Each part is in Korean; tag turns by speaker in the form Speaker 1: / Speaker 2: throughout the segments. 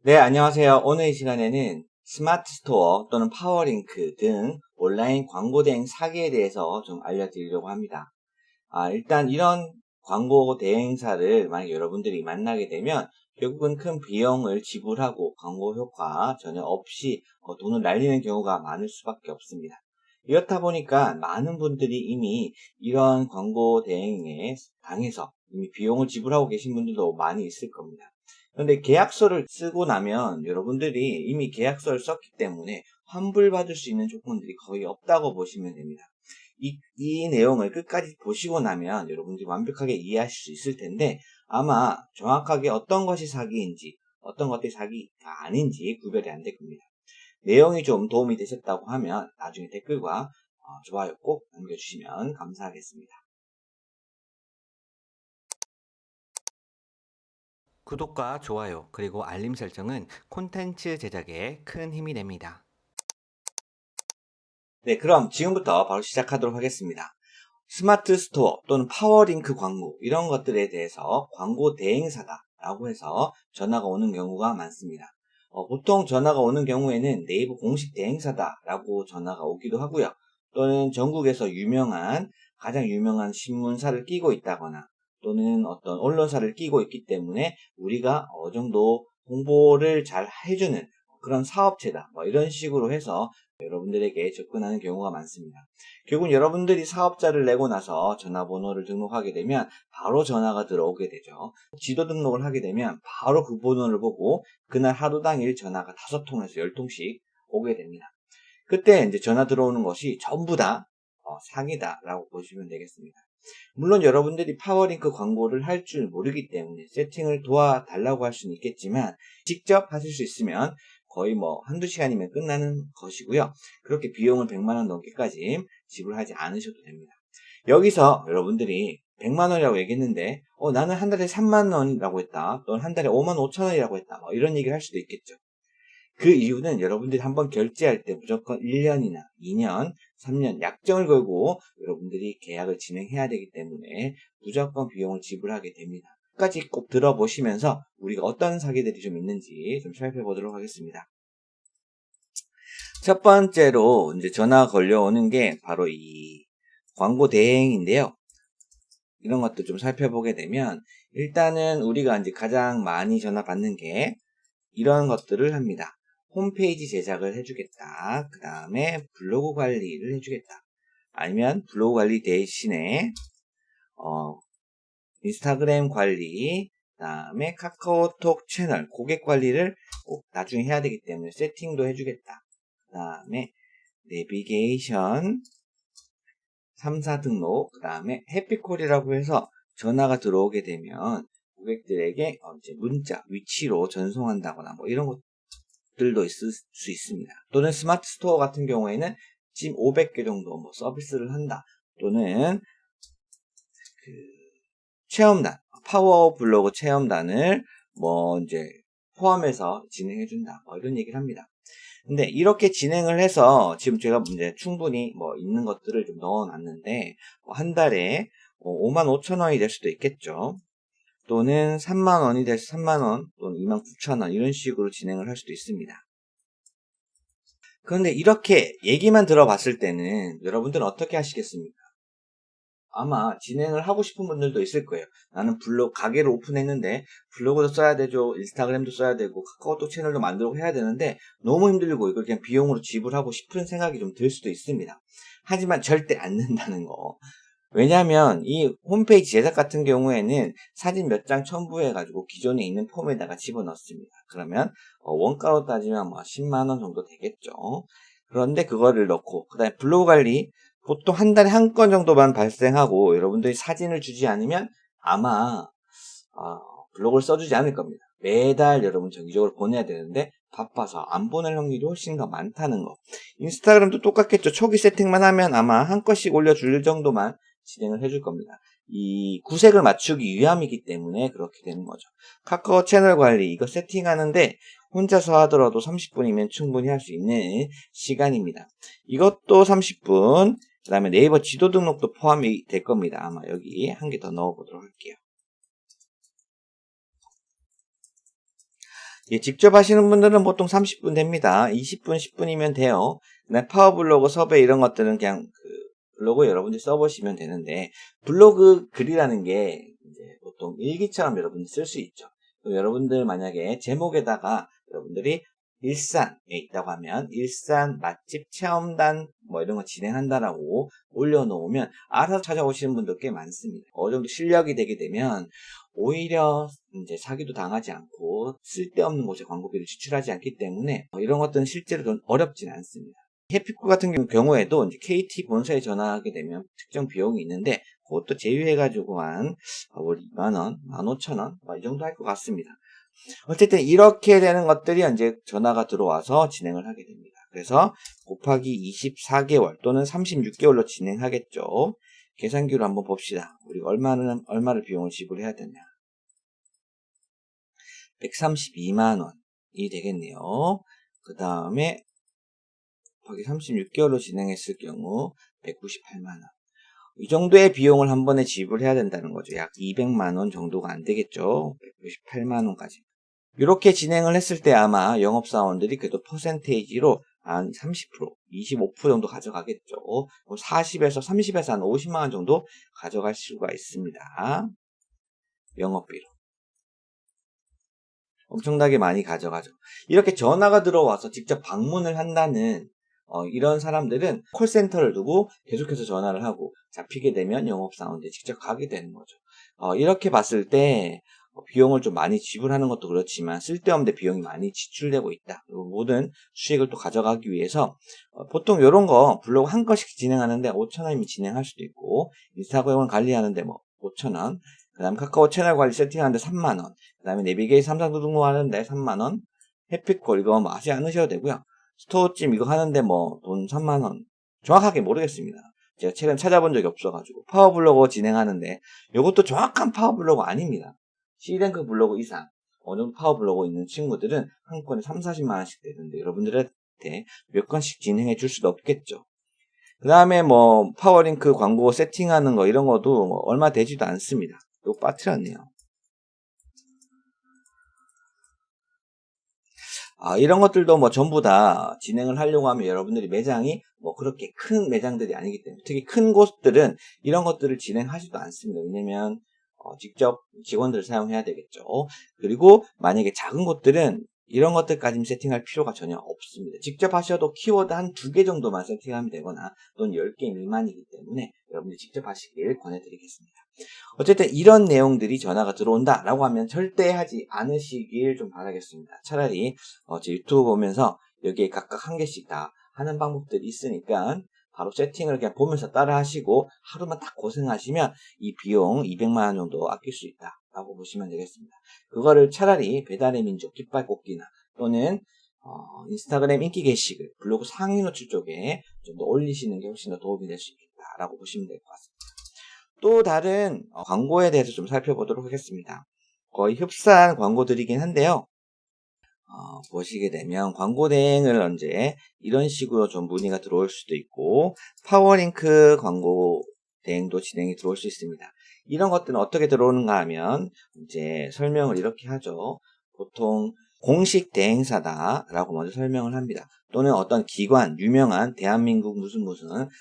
Speaker 1: 네, 안녕하세요. 오늘 이 시간에는 스마트 스토어 또는 파워링크 등 온라인 광고 대행 사기에 대해서 좀 알려드리려고 합니다. 일단 이런 광고 대행사를 만약 여러분들이 만나게 되면 결국은 큰 비용을 지불하고 광고 효과 전혀 없이 돈을 날리는 경우가 많을 수밖에 없습니다. 이렇다 보니까 많은 분들이 이미 이런 광고 대행에 당해서 이미 비용을 지불하고 계신 분들도 많이 있을 겁니다. 그런데 계약서를 쓰고 나면 여러분들이 이미 계약서를 썼기 때문에 환불받을 수 있는 조건들이 거의 없다고 보시면 됩니다. 이 내용을 끝까지 보시고 나면 여러분들이 완벽하게 이해하실 수 있을 텐데 아마 정확하게 어떤 것이 사기인지 어떤 것들이 사기가 아닌지 구별이 안 될 겁니다. 내용이 좀 도움이 되셨다고 하면 나중에 댓글과 좋아요 꼭 남겨주시면 감사하겠습니다. 구독과 좋아요 그리고 알림 설정은 콘텐츠 제작에 큰 힘이 됩니다. 네, 그럼 지금부터 바로 시작하도록 하겠습니다. 스마트 스토어 또는 파워링크 광고 이런 것들에 대해서 광고 대행사다 라고 해서 전화가 오는 경우가 많습니다. 보통 전화가 오는 경우에는 네이버 공식 대행사다 라고 전화가 오기도 하고요. 또는 전국에서 가장 유명한 신문사를 끼고 있다거나 또는 어떤 언론사를 끼고 있기 때문에 우리가 어느 정도 홍보를 잘 해주는 그런 사업체다 뭐 이런 식으로 해서 여러분들에게 접근하는 경우가 많습니다. 결국 여러분들이 사업자를 내고 나서 전화번호를 등록하게 되면 바로 전화가 들어오게 되죠. 지도 등록을 하게 되면 바로 그 번호를 보고 그날 하루 당일 전화가 5통에서 10통씩 오게 됩니다. 그때 이제 전화 들어오는 것이 전부 다 사기다라고 보시면 되겠습니다. 물론 여러분들이 파워링크 광고를 할 줄 모르기 때문에 세팅을 도와달라고 할 수는 있겠지만 직접 하실 수 있으면 거의 뭐 한두 시간이면 끝나는 것이고요. 그렇게 비용을 100만 원 넘게까지 지불하지 않으셔도 됩니다. 여기서 여러분들이 100만 원이라고 얘기했는데 나는 한 달에 3만 원이라고 했다. 또는 한 달에 5만 5천 원이라고 했다. 뭐 이런 얘기를 할 수도 있겠죠. 그 이유는 여러분들이 한번 결제할 때 무조건 1년이나 2년, 3년 약정을 걸고 여러분들이 계약을 진행해야 되기 때문에 무조건 비용을 지불하게 됩니다. 끝까지 꼭 들어보시면서 우리가 어떤 사기들이 좀 있는지 좀 살펴보도록 하겠습니다. 첫 번째로 이제 전화 걸려오는 게 바로 이 광고 대행인데요. 이런 것도 좀 살펴보게 되면 일단은 우리가 이제 가장 많이 전화 받는 게 이런 것들을 합니다. 홈페이지 제작을 해주겠다. 그 다음에 블로그 관리를 해주겠다. 아니면 블로그 관리 대신에 인스타그램 관리, 그 다음에 카카오톡 채널 고객 관리를 꼭 나중에 해야 되기 때문에 세팅도 해주겠다. 그 다음에 내비게이션, 3사 등록, 그 다음에 해피콜이라고 해서 전화가 들어오게 되면 고객들에게 이제 문자, 위치로 전송한다거나 뭐 이런 것들도 있을 수 있습니다. 또는 스마트 스토어 같은 경우에는 지금 500개 정도 뭐 서비스를 한다. 또는 그 체험단, 파워 블로그 체험단을 뭐 이제 포함해서 진행해준다. 뭐 이런 얘기를 합니다. 근데 이렇게 진행을 해서 지금 제가 이제 충분히 뭐 있는 것들을 좀 넣어놨는데 한 달에 5만 5천 원이 될 수도 있겠죠. 또는 3만 원이 돼서 3만 원 또는 2만 9천 원 이런 식으로 진행을 할 수도 있습니다. 그런데 이렇게 얘기만 들어봤을 때는 여러분들은 어떻게 하시겠습니까? 아마 진행을 하고 싶은 분들도 있을 거예요. 나는 가게를 오픈했는데 블로그도 써야 되죠. 인스타그램도 써야 되고 카카오톡 채널도 만들고 해야 되는데 너무 힘들고 이걸 그냥 비용으로 지불하고 싶은 생각이 좀 들 수도 있습니다. 하지만 절대 안 된다는 거. 왜냐하면 이 홈페이지 제작 같은 경우에는 사진 몇 장 첨부해가지고 기존에 있는 폼에다가 집어넣습니다. 그러면 원가로 따지면 뭐 10만 원 정도 되겠죠. 그런데 그거를 넣고 그다음에 블로그 관리 보통 한 달에 한 건 정도만 발생하고 여러분들이 사진을 주지 않으면 아마 블로그를 써주지 않을 겁니다. 매달 여러분 정기적으로 보내야 되는데 바빠서 안 보낼 확률이 훨씬 더 많다는 거. 인스타그램도 똑같겠죠. 초기 세팅만 하면 아마 한 건씩 올려줄 정도만 진행을 해줄 겁니다. 이 구색을 맞추기 위함이기 때문에 그렇게 되는 거죠. 카카오 채널 관리 이거 세팅하는데 혼자서 하더라도 30분이면 충분히 할 수 있는 시간입니다. 이것도 30분, 그 다음에 네이버 지도 등록도 포함이 될 겁니다. 아마 여기 한 개 더 넣어보도록 할게요. 예, 직접 하시는 분들은 보통 30분 됩니다. 20분, 10분이면 돼요. 그다음에 파워블로그, 섭외 이런 것들은 그냥 블로그 여러분들이 써보시면 되는데, 블로그 글이라는 게 이제 보통 일기처럼 여러분들이 쓸 수 있죠. 여러분들 만약에 제목에다가 여러분들이 일산에 있다고 하면 일산 맛집 체험단 뭐 이런 거 진행한다라고 올려놓으면 알아서 찾아오시는 분들 꽤 많습니다. 어느 정도 실력이 되게 되면 오히려 이제 사기도 당하지 않고 쓸데없는 곳에 광고비를 지출하지 않기 때문에 이런 것들은 실제로 좀 어렵진 않습니다. 해피코 같은 경우에도 이제 KT 본사에 전화하게 되면 특정 비용이 있는데 그것도 제휴해가지고 한 2만원, 15,000원 이 정도 할 것 같습니다. 어쨌든 이렇게 되는 것들이 이제 전화가 들어와서 진행을 하게 됩니다. 그래서 곱하기 24개월 또는 36개월로 진행하겠죠. 계산기로 한번 봅시다. 우리가 얼마를 비용을 지불해야 되냐. 132만원이 되겠네요. 그 다음에 곱하기 36개월로 진행했을 경우 198만원. 이 정도의 비용을 한 번에 지불해야 된다는 거죠. 약 200만원 정도가 안 되겠죠. 198만원까지. 이렇게 진행을 했을 때 아마 영업사원들이 그래도 퍼센테이지로 한 30%, 25% 정도 가져가겠죠. 40에서 30에서 한 50만원 정도 가져갈 수가 있습니다. 영업비로. 엄청나게 많이 가져가죠. 이렇게 전화가 들어와서 직접 방문을 한다는 이런 사람들은 콜센터를 두고 계속해서 전화를 하고 잡히게 되면 영업사원들이 직접 가게 되는 거죠. 이렇게 봤을 때 비용을 좀 많이 지불하는 것도 그렇지만 쓸데없는 비용이 많이 지출되고 있다. 그리고 모든 수익을 또 가져가기 위해서 보통 이런 거 블로그 한 건씩 진행하는데 5,000원이면 진행할 수도 있고 인스타그램을 관리하는데 뭐 5,000원, 그 다음에 카카오 채널 관리 세팅하는데 3만원, 그 다음에 내비게이션 삼성도 등록하는데 3만원, 해피콜 이거 뭐 하지 않으셔도 되고요. 스토어찜 이거 하는데 뭐 돈 3만원 정확하게 모르겠습니다. 제가 최근 찾아본 적이 없어가지고 파워블로그 진행하는데 이것도 정확한 파워블로그 아닙니다. C랭크 블로그 이상 어느 정도 파워블로그 있는 친구들은 한 건에 3, 40만원씩 되는데 여러분들한테 몇 건씩 진행해 줄 수도 없겠죠. 그 다음에 뭐 파워링크 광고 세팅하는 거 이런 것도 뭐 얼마 되지도 않습니다. 이거 빠뜨렸네요. 이런 것들도 뭐 전부 다 진행을 하려고 하면 여러분들이 매장이 뭐 그렇게 큰 매장들이 아니기 때문에 특히 큰 곳들은 이런 것들을 진행하지도 않습니다. 왜냐면 직접 직원들을 사용해야 되겠죠. 그리고 만약에 작은 곳들은 이런 것들까지 세팅할 필요가 전혀 없습니다. 직접 하셔도 키워드 한 2개 정도만 세팅하면 되거나 또는 10개 미만이기 때문에 여러분들이 직접 하시길 권해드리겠습니다. 어쨌든 이런 내용들이 전화가 들어온다 라고 하면 절대 하지 않으시길 좀 바라겠습니다. 차라리 제 유튜브 보면서 여기에 각각 한 개씩 다 하는 방법들이 있으니까 바로 세팅을 그냥 보면서 따라 하시고 하루만 딱 고생하시면 이 비용 200만원 정도 아낄 수 있다 라고 보시면 되겠습니다. 그거를 차라리 배달의 민족 깃발꽂기나 또는 인스타그램 인기 게시글 블로그 상위 노출 쪽에 좀 더 올리시는 게 훨씬 더 도움이 될 수 있겠다 라고 보시면 될 것 같습니다. 또 다른 광고에 대해서 좀 살펴보도록 하겠습니다. 거의 흡사한 광고들이긴 한데요. 보시게 되면 광고 대행을 언제 이런 식으로 좀 문의가 들어올 수도 있고 파워링크 광고 대행도 진행이 들어올 수 있습니다. 이런 것들은 어떻게 들어오는가 하면 이제 설명을 이렇게 하죠. 보통 공식 대행사다 라고 먼저 설명을 합니다. 또는 어떤 기관, 유명한 대한민국 무슨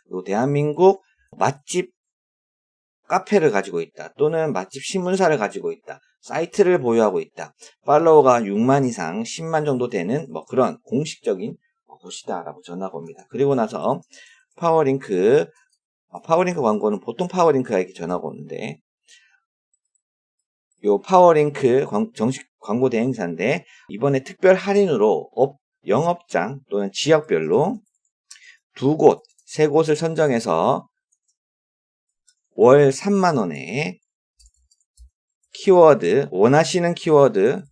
Speaker 1: 그리고 대한민국 맛집 카페를 가지고 있다. 또는 맛집 신문사를 가지고 있다. 사이트를 보유하고 있다. 팔로워가 6만 이상 10만 정도 되는 뭐 그런 공식적인 곳이다라고 전화가 옵니다. 그리고 나서 파워링크 광고는 보통 파워링크가 이렇게 전화가 오는데 요 파워링크 정식 광고 대행사인데 이번에 특별 할인으로 영업장 또는 지역별로 2곳, 3곳을 선정해서 월 3만원에 키워드, 원하시는 키워드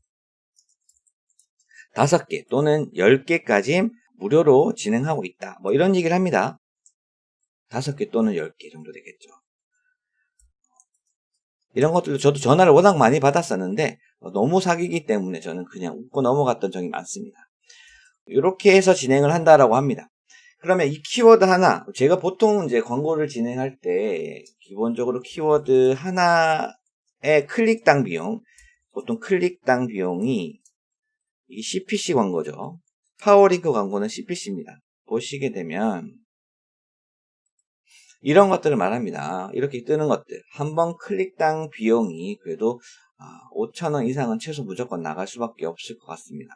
Speaker 1: 5개 또는 10개까지 무료로 진행하고 있다. 뭐 이런 얘기를 합니다. 5개 또는 10개 정도 되겠죠. 이런 것들도 저도 전화를 워낙 많이 받았었는데 너무 사기기 때문에 저는 그냥 웃고 넘어갔던 적이 많습니다. 이렇게 해서 진행을 한다라고 합니다. 그러면 이 키워드 하나, 제가 보통 이제 광고를 진행할 때 기본적으로 키워드 하나의 클릭당 비용, 보통 클릭당 비용이 이 CPC 광고죠. 파워링크 광고는 CPC입니다. 보시게 되면 이런 것들을 말합니다. 이렇게 뜨는 것들. 한 번 클릭당 비용이 그래도 5,000원 이상은 최소 무조건 나갈 수밖에 없을 것 같습니다.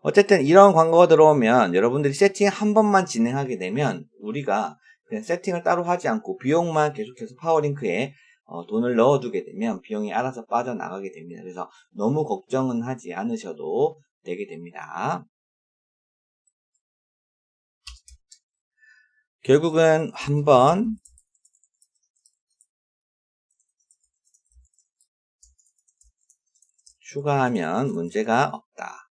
Speaker 1: 어쨌든 이런 광고가 들어오면 여러분들이 세팅 한 번만 진행하게 되면 우리가 그냥 세팅을 따로 하지 않고 비용만 계속해서 파워링크에 돈을 넣어두게 되면 비용이 알아서 빠져나가게 됩니다. 그래서 너무 걱정은 하지 않으셔도 되게 됩니다. 결국은 한번 추가하면 문제가 없다.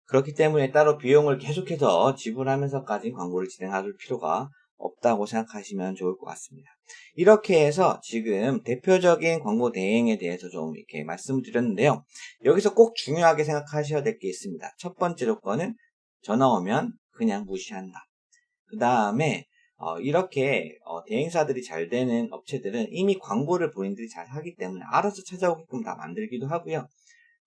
Speaker 1: 그렇기 때문에 따로 비용을 계속해서 지불하면서까지 광고를 진행할 필요가 없다고 생각하시면 좋을 것 같습니다. 이렇게 해서 지금 대표적인 광고 대행에 대해서 좀 이렇게 말씀을 드렸는데요. 여기서 꼭 중요하게 생각하셔야 될 게 있습니다. 첫 번째 조건은 전화 오면 그냥 무시한다. 그 다음에 이렇게 대행사들이 잘 되는 업체들은 이미 광고를 본인들이 잘 하기 때문에 알아서 찾아오게끔 다 만들기도 하고요.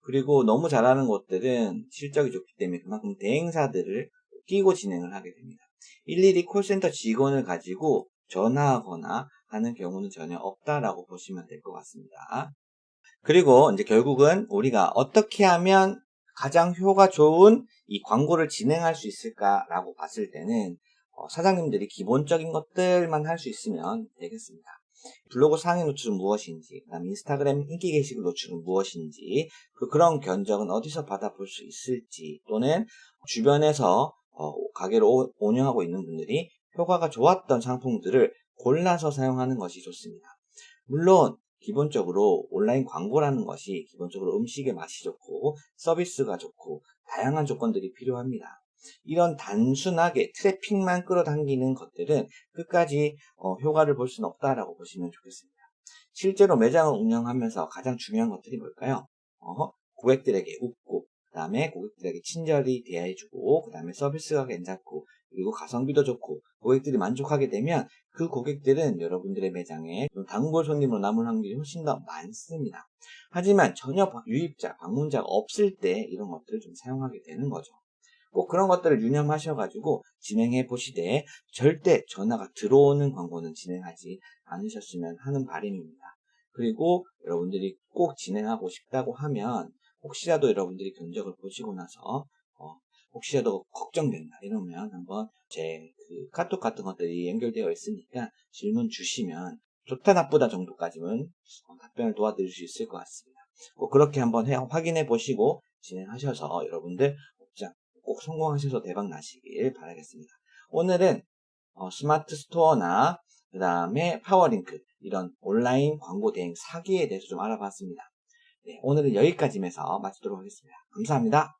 Speaker 1: 그리고 너무 잘하는 곳들은 실적이 좋기 때문에 그만큼 대행사들을 끼고 진행을 하게 됩니다. 일일이 콜센터 직원을 가지고 전화하거나 하는 경우는 전혀 없다라고 보시면 될 것 같습니다. 그리고 이제 결국은 우리가 어떻게 하면 가장 효과 좋은 이 광고를 진행할 수 있을까라고 봤을 때는 사장님들이 기본적인 것들만 할 수 있으면 되겠습니다. 블로그 상위 노출은 무엇인지, 그다음 인스타그램 인기 게시글 노출은 무엇인지, 그런 견적은 어디서 받아볼 수 있을지, 또는 주변에서 가게를 운영하고 있는 분들이 효과가 좋았던 상품들을 골라서 사용하는 것이 좋습니다. 물론 기본적으로 온라인 광고라는 것이 기본적으로 음식의 맛이 좋고 서비스가 좋고 다양한 조건들이 필요합니다. 이런 단순하게 트래픽만 끌어당기는 것들은 끝까지 효과를 볼 수는 없다라고 보시면 좋겠습니다. 실제로 매장을 운영하면서 가장 중요한 것들이 뭘까요? 고객들에게 웃고, 그 다음에 고객들에게 친절히 대해주고, 그 다음에 서비스가 괜찮고, 그리고 가성비도 좋고, 고객들이 만족하게 되면 그 고객들은 여러분들의 매장에 단골 손님으로 남을 확률이 훨씬 더 많습니다. 하지만 전혀 유입자, 방문자가 없을 때 이런 것들을 좀 사용하게 되는 거죠. 꼭 그런 것들을 유념하셔가지고 진행해 보시되 절대 전화가 들어오는 광고는 진행하지 않으셨으면 하는 바람입니다. 그리고 여러분들이 꼭 진행하고 싶다고 하면 혹시라도 여러분들이 견적을 보시고 나서 혹시라도 걱정된다 이러면 한번 제 그 카톡 같은 것들이 연결되어 있으니까 질문 주시면 좋다 나쁘다 정도까지는 답변을 도와드릴 수 있을 것 같습니다. 꼭 그렇게 한번 확인해 보시고 진행하셔서 여러분들 업장 꼭 성공하셔서 대박 나시길 바라겠습니다. 오늘은 스마트 스토어나 그 다음에 파워링크 이런 온라인 광고 대행 사기에 대해서 좀 알아봤습니다. 네, 오늘은 여기까지 해서 마치도록 하겠습니다. 감사합니다.